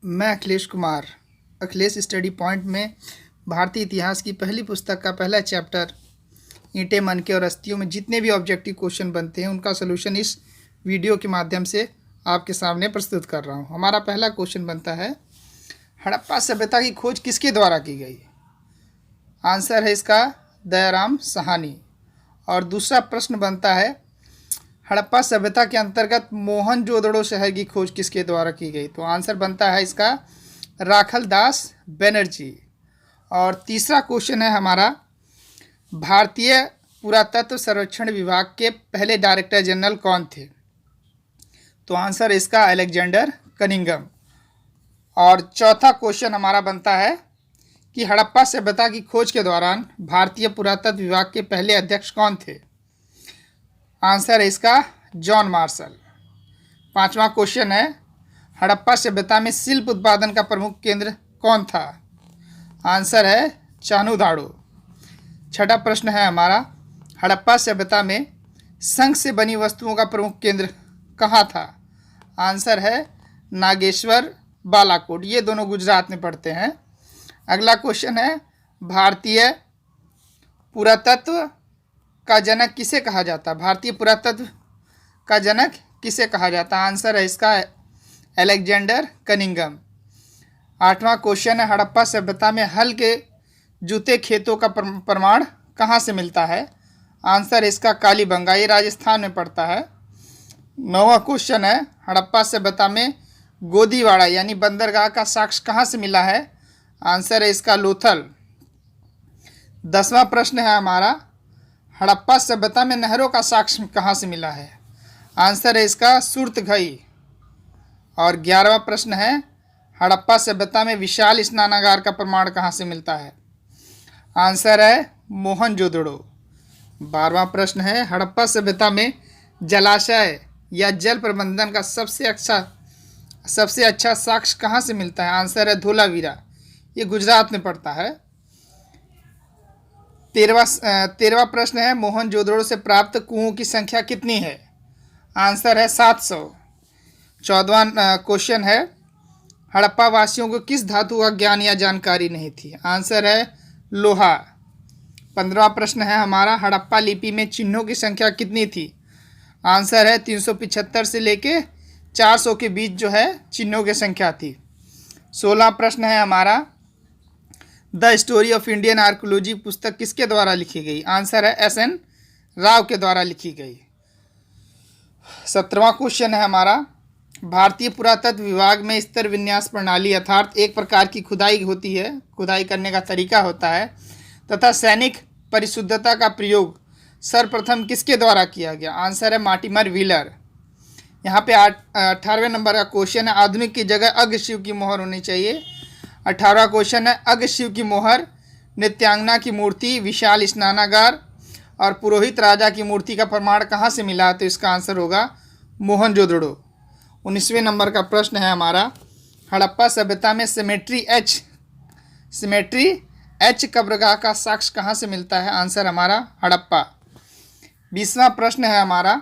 मैं Akhilesh Kumar Akhilesh study point में भारतीय इतिहास की पहली पुस्तक का पहला चैप्टर ईंटें, मनके और अस्थियों में जितने भी ऑब्जेक्टिव क्वेश्चन बनते हैं उनका सलूशन इस वीडियो के माध्यम से आपके सामने प्रस्तुत कर रहा हूं। हमारा पहला क्वेश्चन बनता है, हड़प्पा सभ्यता की खोज किसके द्वारा की गई? आंसर है इसका दयाराम साहनी। और दूसरा प्रश्न बनता है, हड़प्पा सभ्यता के अंतर्गत मोहनजोदड़ो शहर की खोज किसके द्वारा की गई? तो आंसर बनता है इसका राखल दास बनर्जी। और तीसरा क्वेश्चन है हमारा, भारतीय पुरातत्व सर्वेक्षण विभाग के पहले डायरेक्टर जनरल कौन थे? तो आंसर इसका अलेक्जेंडर कनिंघम। और चौथा क्वेश्चन हमारा बनता है कि हड़प्पा सभ्यता की खोज के दौरान भारतीय पुरातत्व विभाग के पहले अध्यक्ष कौन थे? आंसर है इसका जॉन मार्शल। पांचवा क्वेश्चन है, हड़प्पा सभ्यता में शिल्प उत्पादन का प्रमुख केंद्र कौन था? आंसर है चानुधाड़ो। छठा प्रश्न है हमारा, हड़प्पा सभ्यता में शंख से बनी वस्तुओं का प्रमुख केंद्र कहाँ था? आंसर है नागेश्वर, बालाकोट। ये दोनों गुजरात में पड़ते हैं। अगला क्वेश्चन है, भारतीय पुरातत्व का जनक किसे कहा जाता? भारतीय पुरातत्व का जनक किसे कहा जाता? आंसर है इसका अलेक्जेंडर कनिंघम। आठवां क्वेश्चन है, हड़प्पा सभ्यता में हल के जूते खेतों का प्रमाण कहाँ से मिलता है? आंसर इसका कालीबंगा, ये राजस्थान में पड़ता है। नौवां क्वेश्चन है, हड़प्पा सभ्यता में गोदीवाड़ा यानी बंदरगाह का साक्ष्य कहाँ से मिला है? आंसर है इसका लोथल। 10वां प्रश्न है हमारा, हड़प्पा सभ्यता में नहरों का साक्ष्य कहाँ से मिला है? आंसर है इसका सुरतघई। और 11वां प्रश्न है, हड़प्पा सभ्यता में विशाल स्नानागार का प्रमाण कहाँ से मिलता है? आंसर है मोहनजोदड़ो। 12वां प्रश्न है, हड़प्पा सभ्यता में जलाशय या जल प्रबंधन का सबसे अच्छा साक्ष्य कहाँ से मिलता है? आंसर है धोलावीरा, ये गुजरात में पड़ता है। 13वां प्रश्न है, मोहनजोदड़ो से प्राप्त कुओं की संख्या कितनी है? आंसर है 700। 14वां क्वेश्चन है, हड़प्पा वासियों को किस धातु का ज्ञान या जानकारी नहीं थी? आंसर है लोहा। 15वां प्रश्न है हमारा, हड़प्पा लिपि में चिन्हों की संख्या कितनी थी? आंसर है 375 से लेके 400 के बीच जो है चिन्हों की संख्या थी। 16वां प्रश्न है हमारा, the story of Indian archaeology पुस्तक किसके द्वारा लिखी गई? आंसर है एस.एन. राव के द्वारा लिखी गई। 17वां क्वेश्चन है हमारा, भारतीय पुरातत्व विभाग में स्तर विन्यास प्रणाली अर्थात एक प्रकार की खुदाई होती है, खुदाई करने का तरीका होता है, तथा सैनिक परिशुद्धता का प्रयोग सर्वप्रथम किसके द्वारा किया गया? आंसर है मार्टिमर व्हीलर। यहाँ पे 18वें नंबर का क्वेश्चन है, आधुनिक की जगह अग्रशिव की मोहर होनी चाहिए। 18वां क्वेश्चन है, अग्रशिव की मोहर, नित्यांगना की मूर्ति, विशाल स्नानागार और पुरोहित राजा की मूर्ति का प्रमाण कहाँ से मिला? तो इसका आंसर होगा मोहनजोदड़ो। 19वें नंबर का प्रश्न है हमारा, हड़प्पा सभ्यता में सिमेट्री एच कब्रगाह का साक्ष्य कहाँ से मिलता है? आंसर हमारा हड़प्पा। 20वां प्रश्न है हमारा,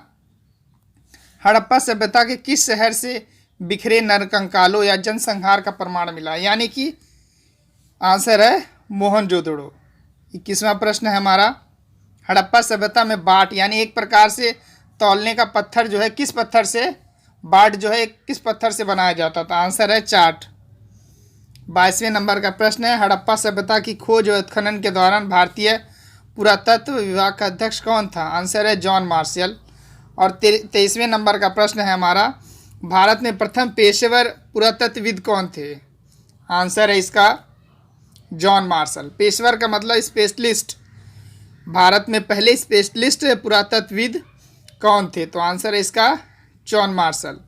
हड़प्पा सभ्यता के किस शहर से बिखरे नरकंकालों या जनसंहार का प्रमाण मिला? यानी कि आंसर है मोहनजोदड़ो। 21वां प्रश्न है हमारा, हड़प्पा सभ्यता में बाट यानी एक प्रकार से तौलने का पत्थर जो है, किस पत्थर से बाट जो है किस पत्थर से बनाया जाता था? आंसर है चाट। 22वें नंबर का प्रश्न है, हड़प्पा सभ्यता की खोज और उत्खनन के दौरान भारतीय पुरातत्व विभाग का अध्यक्ष कौन था? आंसर है जॉन मार्शल। और 23वें नंबर का प्रश्न है हमारा, भारत में प्रथम पेशेवर पुरातत्वविद कौन थे? आंसर है इसका जॉन मार्शल। पेशेवर का मतलब स्पेशलिस्ट। भारत में पहले स्पेशलिस्ट पुरातत्वविद कौन थे? तो आंसर है इसका जॉन मार्शल।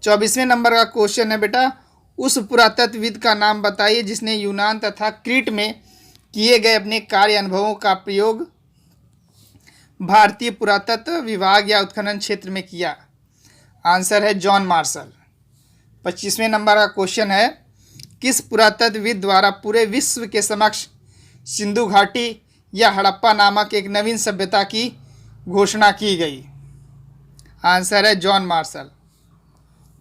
24वें नंबर का क्वेश्चन है बेटा, उस पुरातत्वविद का नाम बताइए जिसने यूनान तथा क्रीट में किए गए अपने कार्य अनुभवों का प्रयोग भारतीय पुरातत्व विभाग या उत्खनन क्षेत्र में किया? आंसर है जॉन मार्शल। 25वें नंबर का क्वेश्चन है, किस पुरातत्वविद द्वारा पूरे विश्व के समक्ष सिंधु घाटी या हड़प्पा नामक एक नवीन सभ्यता की घोषणा की गई? आंसर है जॉन मार्शल।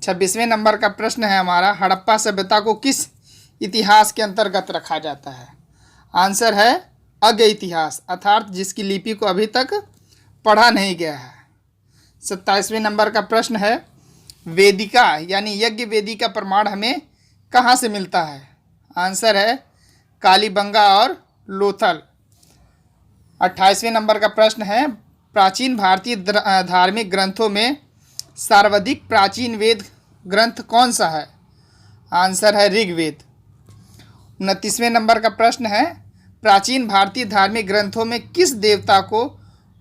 26वें नंबर का प्रश्न है हमारा, हड़प्पा सभ्यता को किस इतिहास के अंतर्गत रखा जाता है? आंसर है अज्ञ इतिहास, अर्थात जिसकी लिपि को अभी तक पढ़ा नहीं गया है। 27वें नंबर का प्रश्न है, वेदिका यानी यज्ञ वेदी का प्रमाण हमें कहाँ से मिलता है? आंसर है कालीबंगा और लोथल। 28वें नंबर का प्रश्न है, प्राचीन भारतीय धार्मिक ग्रंथों में सर्वाधिक प्राचीन वेद ग्रंथ कौन सा है? आंसर है ऋग्वेद। 29वें नंबर का प्रश्न है, प्राचीन भारतीय धार्मिक ग्रंथों में किस देवता को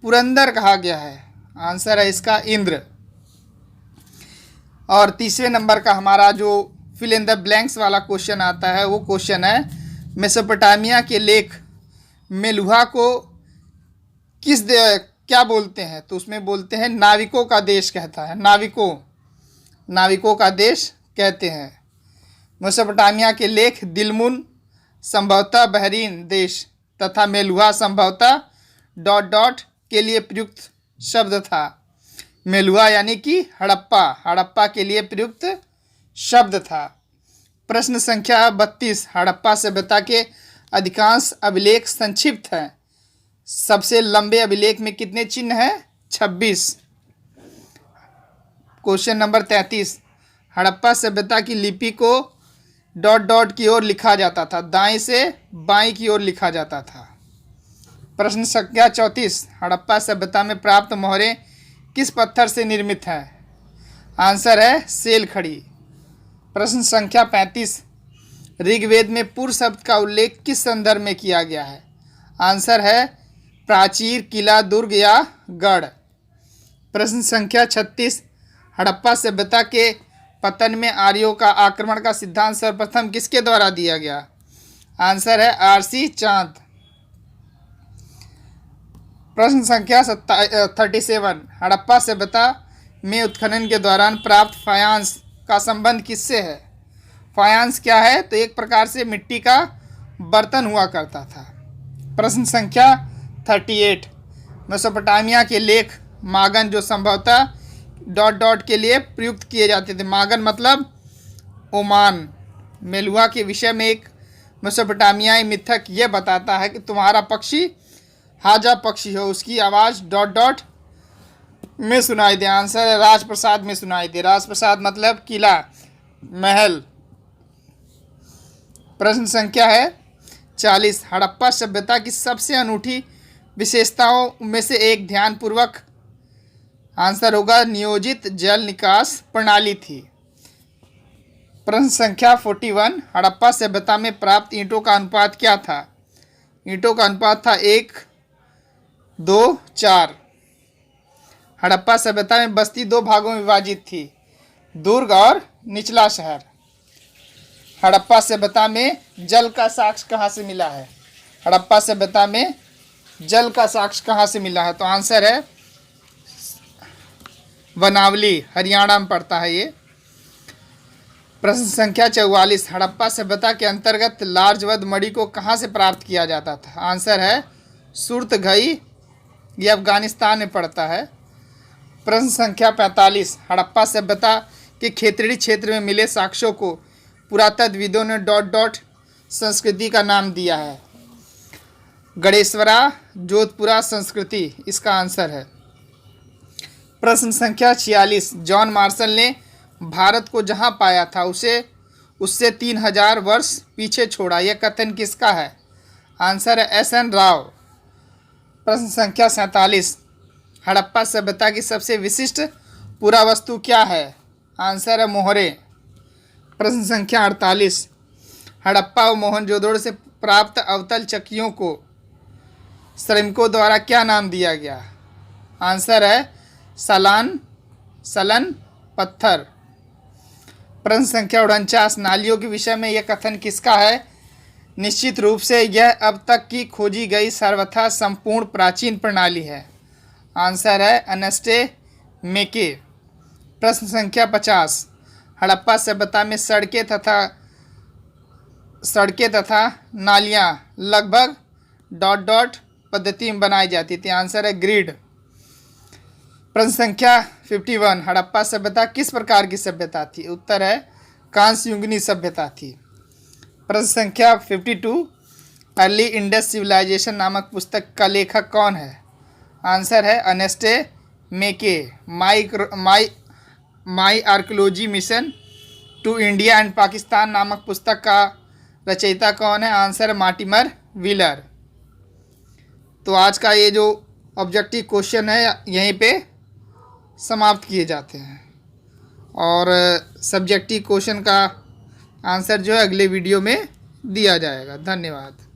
पुरंदर कहा गया है? आंसर है इसका इंद्र। और 30वें नंबर का हमारा जो फिल इन द ब्लैंक्स वाला क्वेश्चन आता है, वो क्वेश्चन है, मेसोपोटामिया के लेख मेलुहा को क्या बोलते हैं? तो उसमें बोलते हैं नाविकों का देश कहता है, नाविकों का देश कहते हैं। मेसोपोटामिया के लेख दिलमुन संभवतः बहरीन देश तथा मेलुहा संभवतः ... के लिए प्रयुक्त शब्द था। मेलुहा यानी कि हड़प्पा के लिए प्रयुक्त शब्द था। प्रश्न संख्या 32, हड़प्पा सभ्यता के अधिकांश अभिलेख संक्षिप्त हैं। सबसे लंबे अभिलेख में कितने चिन्ह हैं? 26। क्वेश्चन नंबर 33, हड़प्पा सभ्यता की लिपि को ... की ओर लिखा जाता था, दाएं से बाएं की ओर लिखा जाता था। प्रश्न संख्या 34, हड़प्पा सभ्यता में प्राप्त मोहरें किस पत्थर से निर्मित हैं? आंसर है सेल खड़ी। प्रश्न संख्या 35, ऋग्वेद में पुर शब्द का उल्लेख किस संदर्भ में किया गया है? आंसर है प्राचीर, किला, दुर्ग या गढ़। प्रश्न संख्या 36, हड़प्पा सभ्यता के पतन में आर्यों का आक्रमण का सिद्धांत सर्वप्रथम किसके द्वारा दिया गया? आंसर है आरसी चांद। प्रश्न संख्या 37, हड़प्पा सभ्यता में उत्खनन के दौरान प्राप्त फायांस का संबंध किससे है? फायांस क्या है? तो एक प्रकार से मिट्टी का बर्तन हुआ करता था। प्रश्न संख्या 38, मेसोपोटामिया के लेख मागन जो संभवतः ... के लिए प्रयुक्त किए जाते थे। मागन मतलब ओमान। मेलुहा के विषय में एक मेसोपोटामियाई मिथक यह बताता है कि तुम्हारा पक्षी हाजा पक्षी हो, उसकी आवाज़ ... में सुनाई दे। आंसर है राजप्रसाद में सुनाई दे। राजप्रसाद मतलब किला, महल। प्रश्न संख्या है 40, हड़प्पा सभ्यता की सबसे अनूठी विशेषताओं में से एक ध्यानपूर्वक... आंसर होगा नियोजित जल निकास प्रणाली थी। प्रश्न संख्या 41, हड़प्पा सभ्यता में प्राप्त ईंटों का अनुपात क्या था? ईंटों का अनुपात था 1:2:4। हड़प्पा सभ्यता में बस्ती 2 भागों में विभाजित थी, दुर्ग और निचला शहर। हड़प्पा सभ्यता में जल का साक्ष्य कहाँ से मिला है? हड़प्पा सभ्यता में जल का साक्ष्य कहाँ से मिला है? तो आंसर है बनावली, हरियाणा में पड़ता है ये। प्रश्न संख्या 44, हड़प्पा सभ्यता के अंतर्गत लार्जवद मणि को कहाँ से प्राप्त किया जाता था? आंसर है सुरतगई, ये अफगानिस्तान में पड़ता है। प्रश्न संख्या 45, हड़प्पा सभ्यता के खेतड़ी क्षेत्र में मिले साक्ष्यों को पुरातत्वविदों ने ... संस्कृति का नाम दिया है। गणेश्वरा, जोधपुरा संस्कृति इसका आंसर है। प्रश्न संख्या 46, जॉन मार्शल ने भारत को जहां पाया था उससे 3000 वर्ष पीछे छोड़ा, यह कथन किसका है? आंसर है SN राव। प्रश्न संख्या 47, हड़प्पा सभ्यता की सबसे विशिष्ट पुरावस्तु क्या है? आंसर है मोहरे। प्रश्न संख्या 48, हड़प्पा व मोहनजोदड़ो से प्राप्त अवतल चक्कियों को श्रमिकों द्वारा क्या नाम दिया गया? आंसर है सलन पत्थर। प्रश्न संख्या 49, नालियों के विषय में यह कथन किसका है? निश्चित रूप से यह अब तक की खोजी गई सर्वथा संपूर्ण प्राचीन प्रणाली है। आंसर है अनेस्टे मेके। प्रश्न संख्या 50, हड़प्पा सभ्यता में सड़कें तथा नालियाँ लगभग ... पद्धति में बनाई जाती थी। आंसर है ग्रिड। प्रश्न संख्या 51, हड़प्पा सभ्यता किस प्रकार की सभ्यता थी? उत्तर है कांस्ययुगीन सभ्यता थी। प्रश्न संख्या 52, अर्ली इंडस सिविलाइजेशन नामक पुस्तक का लेखक कौन है? आंसर है Ernest Mackay. My archaeology mission to India and Pakistan नामक पुस्तक का रचयिता कौन है? Answer Mortimer Wheeler. तो आज का ये जो ऑब्जेक्टिव क्वेश्चन है यहीं पे समाप्त किए जाते हैं और सब्जेक्टिव क्वेश्चन का आंसर जो है अगले वीडियो में दिया जाएगा। धन्यवाद।